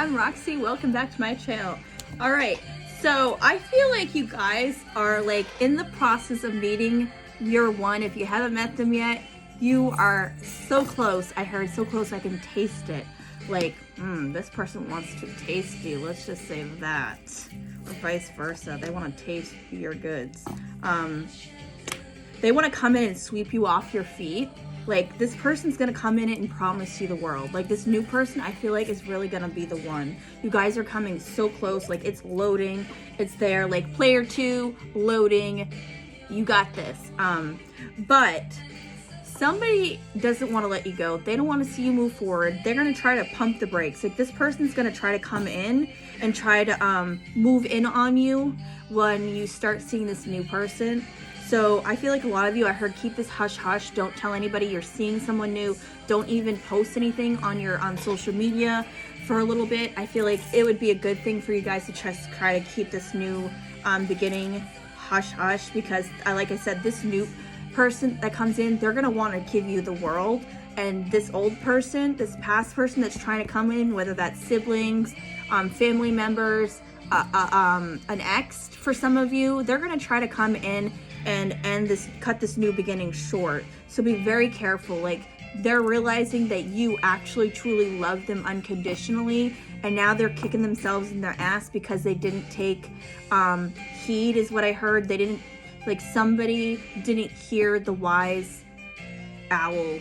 I'm Roxy. Welcome back to my channel. All right, so I feel like you guys are like in the process of meeting your one. If you haven't met them yet, you are so close. I heard so close I can taste it. Like, this person wants to taste you. Let's just say that. Or vice versa. They want to taste your goods. They want to come in and sweep you off your feet. Like, this person's gonna come in and promise you the world. Like, this new person, I feel like, is really gonna be the one. You guys are coming so close. Like, it's loading. It's there. Like, player 2, loading. You got this. But somebody doesn't want to let you go. They don't want to see you move forward. They're gonna try to pump the brakes. Like, this person's gonna try to come in and try to move in on you when you start seeing this new person. So I feel like a lot of you, I heard, keep this hush hush. Don't tell anybody you're seeing someone new. Don't even post anything on social media for a little bit. I feel like it would be a good thing for you guys to try to keep this new beginning hush hush, because like I said, this new person that comes in, they're gonna want to give you the world. And this old person, this past person that's trying to come in, whether that's siblings, family members, an ex for some of you, they're gonna try to come in and cut this new beginning short. So be very careful. Like, they're realizing that you actually truly love them unconditionally, and now they're kicking themselves in their ass because they didn't take heed, is what I heard. They didn't, like, somebody didn't hear the wise owl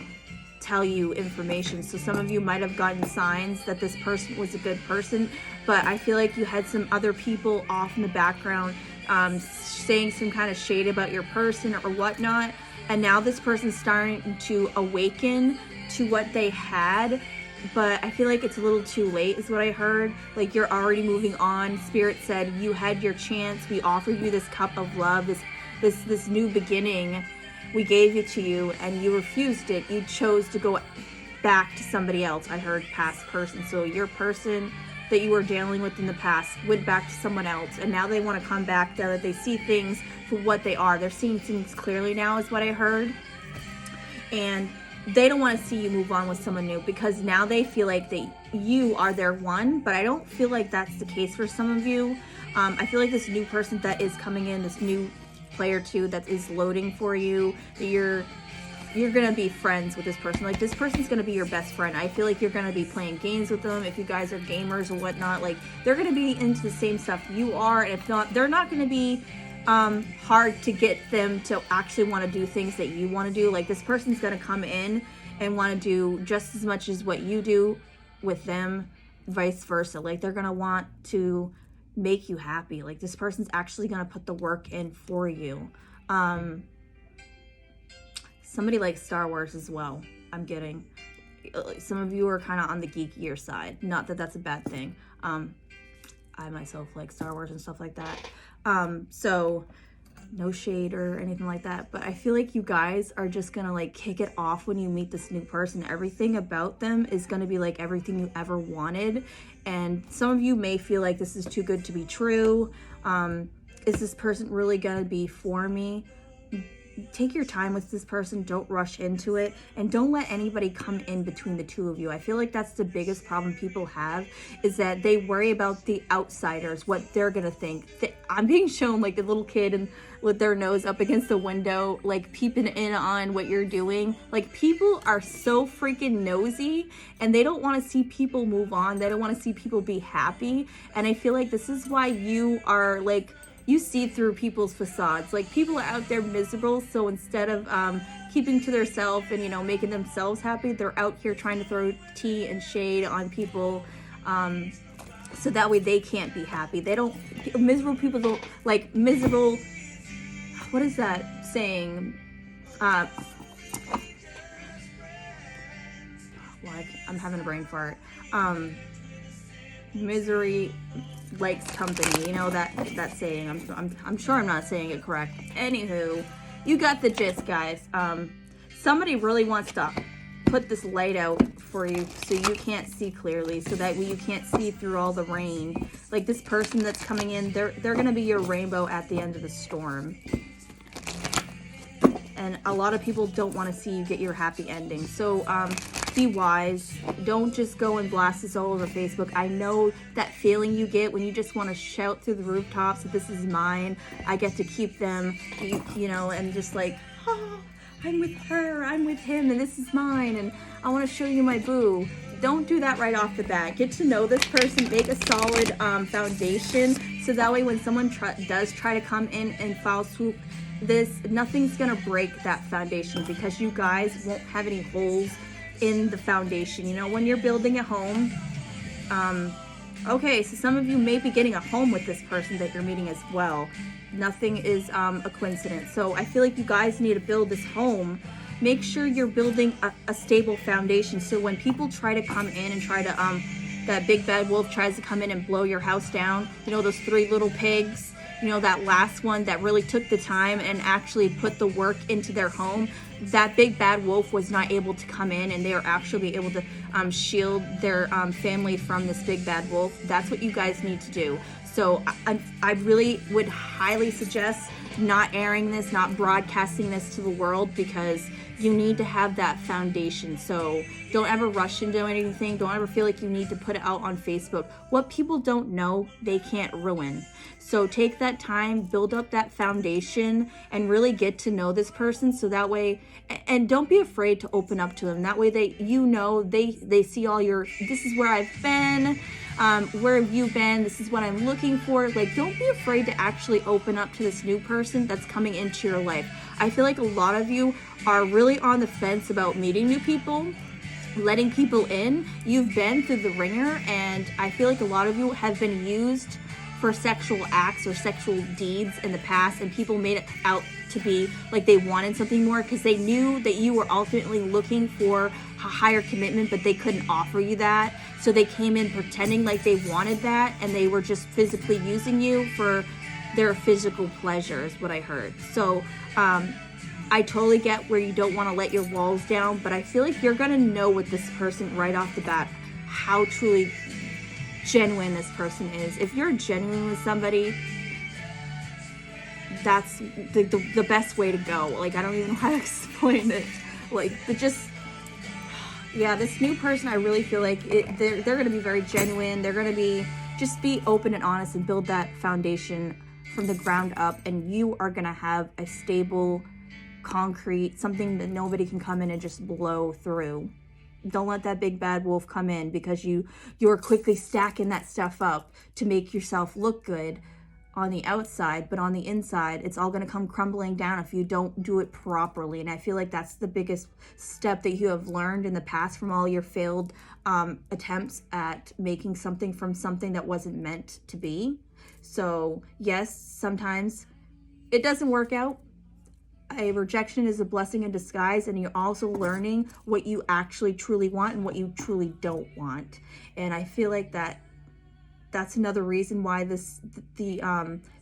tell you information. So some of you might have gotten signs that this person was a good person, but I feel like you had some other people off in the background saying some kind of shade about your person or whatnot, and now this person's starting to awaken to what they had, but I feel like it's a little too late, is what I heard. Like, you're already moving on. Spirit said you had your chance. We offered you this cup of love, this new beginning. We gave it to you and you refused it. You chose to go back to somebody else. I heard past person. So your person that you were dealing with in the past went back to someone else, and now they want to come back now that they see things for what they are. They're seeing things clearly now, is what I heard. And they don't want to see you move on with someone new, because now they feel like you are their one, but I don't feel like that's the case for some of you. I feel like this new person that is coming in, this new player 2 that is loading for you, that you're gonna be friends with this person. Like, this person's gonna be your best friend. I feel like you're gonna be playing games with them. If you guys are gamers or whatnot, like, they're gonna be into the same stuff you are, and if not, they're not gonna be hard to get them to actually want to do things that you want to do. Like, this person's gonna come in and want to do just as much as what you do with them, vice versa. Like, they're gonna want to make you happy. Like, this person's actually gonna put the work in for you. Somebody likes Star Wars as well, I'm getting. Some of you are kind of on the geekier side. Not that that's a bad thing. I myself like Star Wars and stuff like that. So no shade or anything like that. But I feel like you guys are just gonna, like, kick it off when you meet this new person. Everything about them is gonna be like everything you ever wanted. And some of you may feel like this is too good to be true. Is this person really gonna be for me? Take your time with this person. Don't rush into it, and don't let anybody come in between the two of you. I feel like that's the biggest problem people have, is that they worry about the outsiders, what they're gonna think. I'm being shown like a little kid and with their nose up against the window, like peeping in on what you're doing. Like, people are so freaking nosy, and they don't want to see people move on. They don't want to see people be happy. And I feel like this is why you are, like, you see through people's facades. Like, people are out there miserable, so instead of keeping to themselves and, you know, making themselves happy, they're out here trying to throw tea and shade on people, so that way they can't be happy. They don't, miserable people don't, like, miserable, what is that saying? Well, I'm having a brain fart. Misery likes company, you know, that saying. I'm sure I'm not saying it correct. Anywho, you got the gist, guys. Somebody really wants to put this light out for you so you can't see clearly, so that way you can't see through all the rain. Like, this person that's coming in, they're gonna be your rainbow at the end of the storm. And a lot of people don't want to see you get your happy ending. So be wise. Don't just go and blast this all over Facebook. I know that feeling you get when you just want to shout through the rooftops that this is mine. I get to keep them, you know, and just like, oh, I'm with her, I'm with him, and this is mine, and I want to show you my boo. Don't do that right off the bat. Get to know this person, make a solid foundation, so that way when someone does try to come in and foul swoop this, nothing's gonna break that foundation, because you guys won't have any holes in the foundation. You know, when you're building a home, okay, so some of you may be getting a home with this person that you're meeting as well. Nothing is a coincidence. So I feel like you guys need to build this home. Make sure you're building a stable foundation, so when people try to come in and try to that big bad wolf tries to come in and blow your house down, you know, those 3 little pigs, you know, that last one that really took the time and actually put the work into their home, that big bad wolf was not able to come in, and they are actually able to shield their family from this big bad wolf. That's what you guys need to do. So I really would highly suggest not airing this, not broadcasting this to the world, because you need to have that foundation. So don't ever rush into anything. Don't ever feel like you need to put it out on Facebook. What people don't know, they can't ruin. So take that time, build up that foundation, and really get to know this person, so that way, and don't be afraid to open up to them. That way they, you know, they see all your, this is where I've been, where have you been, this is what I'm looking for. Like, don't be afraid to actually open up to this new person that's coming into your life. I feel like a lot of you are really on the fence about meeting new people, letting people in. You've been through the ringer, and I feel like a lot of you have been used for sexual acts or sexual deeds in the past, and people made it out to be like they wanted something more, because they knew that you were ultimately looking for a higher commitment, but they couldn't offer you that. So they came in pretending like they wanted that, and they were just physically using you for their physical pleasure, is what I heard. So I totally get where you don't want to let your walls down, but I feel like you're gonna know with this person right off the bat how truly genuine this person is. If you're genuine with somebody, that's the best way to go. Like, I don't even know how to explain it. Like, yeah, this new person, I really feel like they're going to be very genuine. They're going to just be open and honest and build that foundation from the ground up, and you are going to have a stable, concrete, something that nobody can come in and just blow through. Don't let that big bad wolf come in, because you're quickly stacking that stuff up to make yourself look good on the outside, but on the inside, it's all going to come crumbling down if you don't do it properly. And I feel like that's the biggest step that you have learned in the past from all your failed attempts at making something from something that wasn't meant to be. So yes, sometimes it doesn't work out. A rejection is a blessing in disguise, and you're also learning what you actually truly want and what you truly don't want. And I feel like that's another reason why the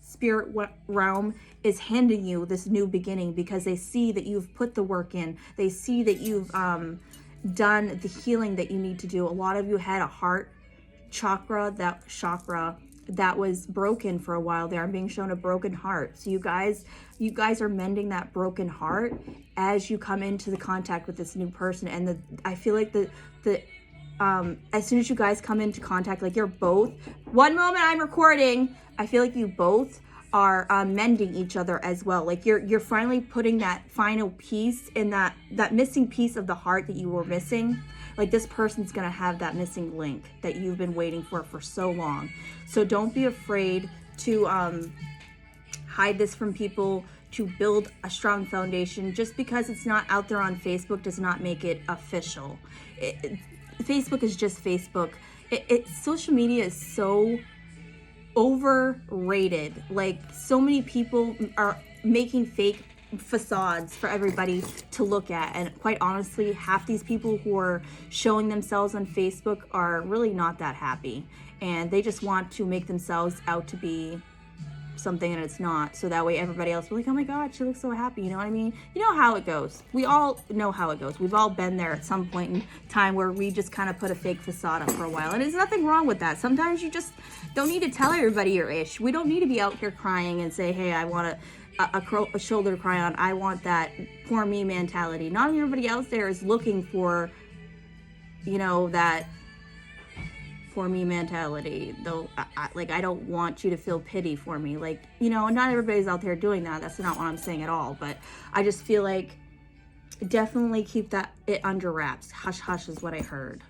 spirit realm is handing you this new beginning, because they see that you've put the work in. They see that you've done the healing that you need to do. A lot of you had a heart chakra that was broken for a while there. I'm being shown a broken heart. So you guys are mending that broken heart as you come into the contact with this new person. And I feel like as soon as you guys come into contact, like you're both, one moment I'm recording, I feel like you both are mending each other as well. Like you're finally putting that final piece in that missing piece of the heart that you were missing. Like, this person's gonna have that missing link that you've been waiting for so long. So don't be afraid to hide this from people, to build a strong foundation. Just because it's not out there on Facebook does not make it official. Facebook is just Facebook. Social media is so overrated. Like, so many people are making fake facades for everybody to look at, and quite honestly, half these people who are showing themselves on Facebook are really not that happy, and they just want to make themselves out to be something and it's not, so that way everybody else will be like, oh my god, she looks so happy. You know what I mean? You know how it goes. We all know how it goes. We've all been there at some point in time where we just kind of put a fake facade up for a while, and there's nothing wrong with that. Sometimes you just don't need to tell everybody your ish. We don't need to be out here crying and say, hey, I want a shoulder to cry on. I want that poor me mentality. Not everybody else there is looking for you know, that for me mentality, though. Like, I don't want you to feel pity for me. Like, you know, not everybody's out there doing that. That's not what I'm saying at all. But I just feel like definitely keep it under wraps. Hush, hush is what I heard.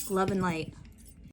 Love and light.